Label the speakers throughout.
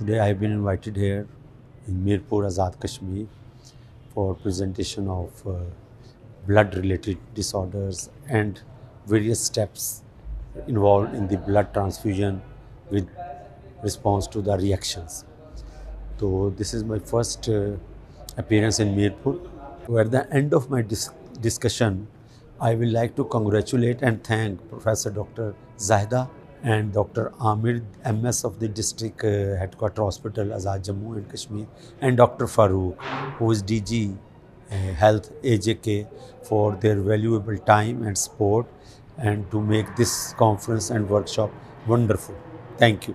Speaker 1: Today I have been invited here in Mirpur, Azad Kashmir for presentation of blood related disorders and various steps involved in the blood transfusion with response to the reactions. So this is my first appearance in Mirpur. So at the end of my discussion, I will like to congratulate and thank Professor Dr. Zahida and Dr. Amir MS of the district headquarter hospital Azad Jammu and Kashmir, and Dr. Farooq, who is DG Health AJK, for their valuable time and support and to make this conference and workshop wonderful. Thank you.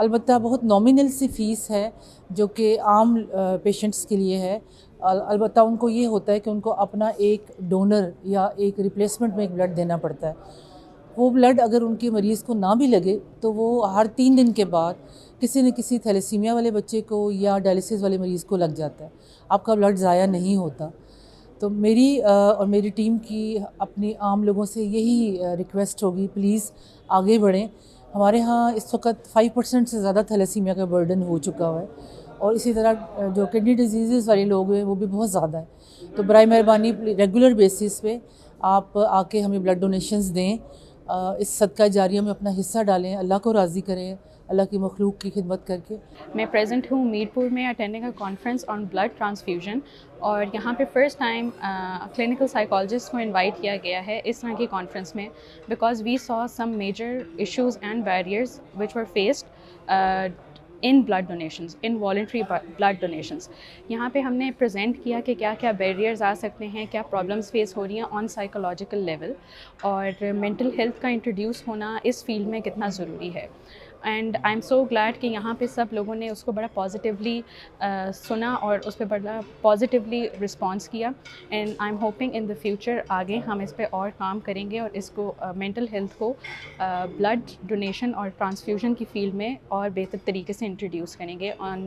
Speaker 2: البتہ بہت nominal سی face ہے جو کہ عام patients کے لیے ہے. البتہ ان کو یہ ہوتا ہے کہ ان کو اپنا ایک ڈونر یا ایک ریپلیسمنٹ میں ایک بلڈ دینا پڑتا ہے. وہ بلڈ اگر ان کے مریض کو نہ بھی لگے تو وہ ہر 3 دن کے بعد کسی نہ کسی تھیلیسیمیا والے بچے کو یا ڈائلسس والے مریض کو لگ جاتا ہے. آپ کا بلڈ ضائع نہیں ہوتا. تو میری اور میری ٹیم کی اپنی عام لوگوں سے یہی ریکویسٹ ہوگی، پلیز آگے بڑھیں. ہمارے ہاں اس وقت 5% سے زیادہ تھیلیسیمیا کا برڈن ہو چکا ہوا ہے، اور اسی طرح جو کڈنی ڈیزیزز والے لوگ ہیں وہ بھی بہت زیادہ ہیں. تو برائے مہربانی ریگولر بیسس پہ آپ آ کے ہمیں بلڈ ڈونیشنز دیں. اس صدقہ جاریہ میں اپنا حصہ ڈالیں، اللہ کو راضی کریں، اللہ کی مخلوق کی خدمت کر کے.
Speaker 3: میں پریزنٹ ہوں میرپور میں attending a conference on blood transfusion, اور یہاں پہ فرسٹ ٹائم کلینکل سائیکالوجسٹ کو انوائٹ کیا گیا ہے اس طرح کی کانفرنس میں، because we saw some major issues and barriers which were faced in blood donations, in voluntary blood donations. یہاں پہ ہم نے پریزنٹ کیا کہ کیا کیا بیریئرز آ سکتے ہیں، کیا پرابلمس فیس ہو رہی ہیں آن سائیکولوجیکل لیول، اور مینٹل ہیلتھ کا انٹروڈیوس ہونا اس فیلڈ میں کتنا ضروری ہے. And I am so glad کہ یہاں پہ سب لوگوں نے اس کو بڑا پازیٹیولی سنا اور اس پہ بڑا پازیٹیولی رسپانس کیا. And I am hoping in the future آگے ہم اس پہ اور کام کریں گے اور اس کو مینٹل ہیلتھ کو بلڈ ڈونیشن اور ٹرانسفیوژن کی فیلڈ میں اور بہتر طریقے سے انٹروڈیوس کریں گے on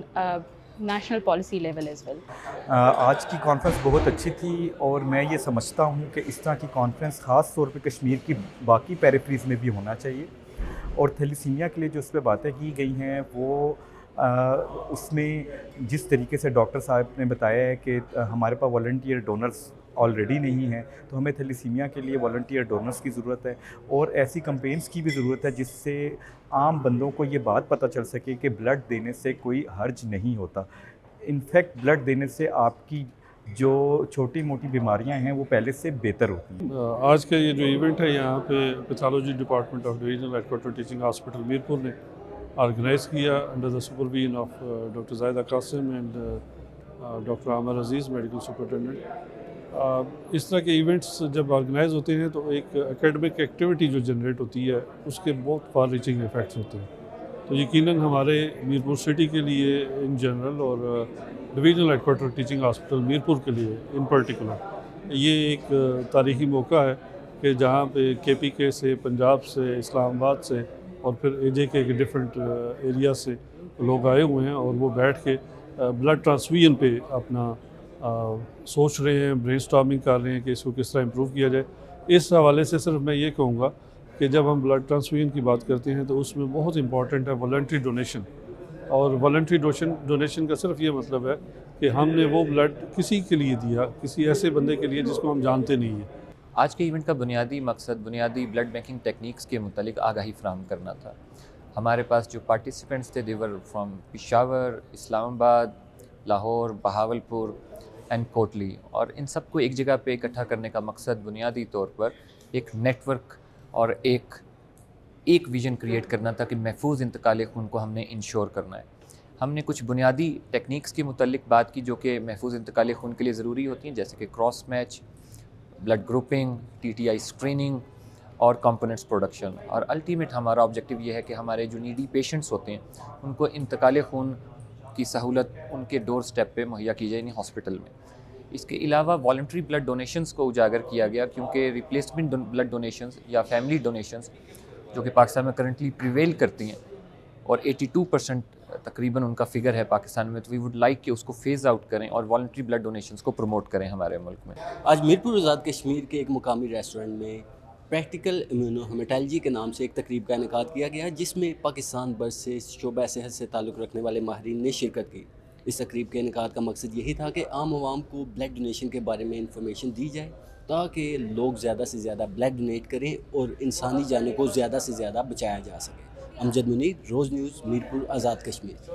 Speaker 3: national policy level as well.
Speaker 4: آج کی کانفرنس بہت اچھی تھی، اور میں یہ سمجھتا ہوں کہ اس طرح کی کانفرنس خاص طور پہ کشمیر کی باقی پیریفریز میں بھی ہونا چاہیے. اور تھیلیسیمیا کے لیے جو اس پہ باتیں کی گئی ہیں وہ اس میں جس طریقے سے ڈاکٹر صاحب نے بتایا ہے کہ ہمارے پاس والنٹیئر ڈونرز آلریڈی نہیں ہیں، تو ہمیں تھیلیسیمیا کے لیے والنٹیئر ڈونرز کی ضرورت ہے، اور ایسی کمپینز کی بھی ضرورت ہے جس سے عام بندوں کو یہ بات پتہ چل سکے کہ بلڈ دینے سے کوئی حرج نہیں ہوتا. انفیکٹ بلڈ دینے سے آپ کی جو چھوٹی موٹی بیماریاں ہیں وہ پہلے سے بہتر ہوتی ہیں.
Speaker 5: آج کا یہ جو ایونٹ ہے یہاں پہ pathology department of divisional head quarter teaching hospital Mirpur نے آرگنائز کیا under the supervision of doctor Zahida Qasim and doctor Aamir Aziz medical superintendent. اس طرح کے ایونٹس جب آرگنائز ہوتے ہیں تو ایک اکیڈمک ایکٹیویٹی جو جنریٹ ہوتی ہے اس کے بہت فار ریچنگ ایفیکٹس ہوتے ہیں. تو یقیناً ہمارے میرپور سٹی کے لیے ان جنرل اور divisional head quarter teaching hospital Mirpur کے لیے ان پرٹیکولر یہ ایک تاریخی موقع ہے کہ جہاں پہ کے پی کے سے، پنجاب سے، اسلام آباد سے اور پھر اے جے کے ڈفرینٹ ایریا سے لوگ آئے ہوئے ہیں، اور وہ بیٹھ کے بلڈ ٹرانسفیوژن پہ اپنا سوچ رہے ہیں، برین اسٹارمنگ کر رہے ہیں کہ اس کو کس طرح امپروو کیا جائے. اس حوالے سے صرف میں یہ کہوں گا کہ جب ہم بلڈ ٹرانسفیوژن کی بات کرتے ہیں تو اس میں بہت امپورٹنٹ ہے والنٹری ڈونیشن. اور والنٹری ڈونیشن کا صرف یہ مطلب ہے کہ ہم نے وہ بلڈ کسی کے لیے دیا، کسی ایسے بندے کے لیے جس کو ہم جانتے نہیں ہیں.
Speaker 6: آج کے ایونٹ کا بنیادی مقصد بنیادی بلڈ بینکنگ ٹیکنیکس کے متعلق آگاہی فراہم کرنا تھا. ہمارے پاس جو پارٹیسپینٹس تھے دیور فرام پشاور، اسلام آباد، لاہور، بہاولپور اینڈ کوٹلی، اور ان سب کو ایک جگہ پہ اکٹھا کرنے کا مقصد بنیادی طور پر ایک نیٹ ورک اور ایک ویژن کریٹ کرنا تھا کہ محفوظ انتقال خون کو ہم نے انشور کرنا ہے. ہم نے کچھ بنیادی ٹیکنیکس کے متعلق بات کی جو کہ محفوظ انتقال خون کے لیے ضروری ہوتی ہیں، جیسے کہ cross match, blood grouping, T T I screening اور کمپوننٹس پروڈکشن. اور الٹیمیٹ ہمارا آبجیکٹیو یہ ہے کہ ہمارے جو نیڈی پیشنٹس ہوتے ہیں ان کو انتقال خون کی سہولت ان کے ڈور سٹیپ پہ مہیا کی جائے، یعنی ہاسپٹل میں. اس کے علاوہ والنٹری بلڈ ڈونیشنز کو اجاگر کیا گیا، کیونکہ ریپلیسمنٹ بلڈ ڈونیشنز یا فیملی ڈونیشنز جو کہ پاکستان میں کرنٹلی پریویل کرتی ہیں، اور 82% تقریباً ان کا فگر ہے پاکستان میں، تو وی وڈ لائک کہ اس کو فیز آؤٹ کریں اور والنٹری بلڈ ڈونیشنز کو پروموٹ کریں ہمارے ملک میں.
Speaker 7: آج میرپور آزاد کشمیر کے ایک مقامی ریسٹورنٹ میں پریکٹیکل امیونو ہیمیٹالوجی کے نام سے ایک تقریب کا انعقاد کیا گیا، جس میں پاکستان بھر سے شعبہ صحت سے تعلق رکھنے والے ماہرین نے شرکت کی. اس تقریب کے انعقاد کا مقصد یہی تھا کہ عام عوام کو بلڈ ڈونیشن کے بارے میں انفارمیشن دی جائے تاکہ لوگ زیادہ سے زیادہ بلڈ ڈونیٹ کریں اور انسانی جانوں کو زیادہ سے زیادہ بچایا جا سکے. امجد منیر، روز نیوز، میرپور آزاد کشمیر.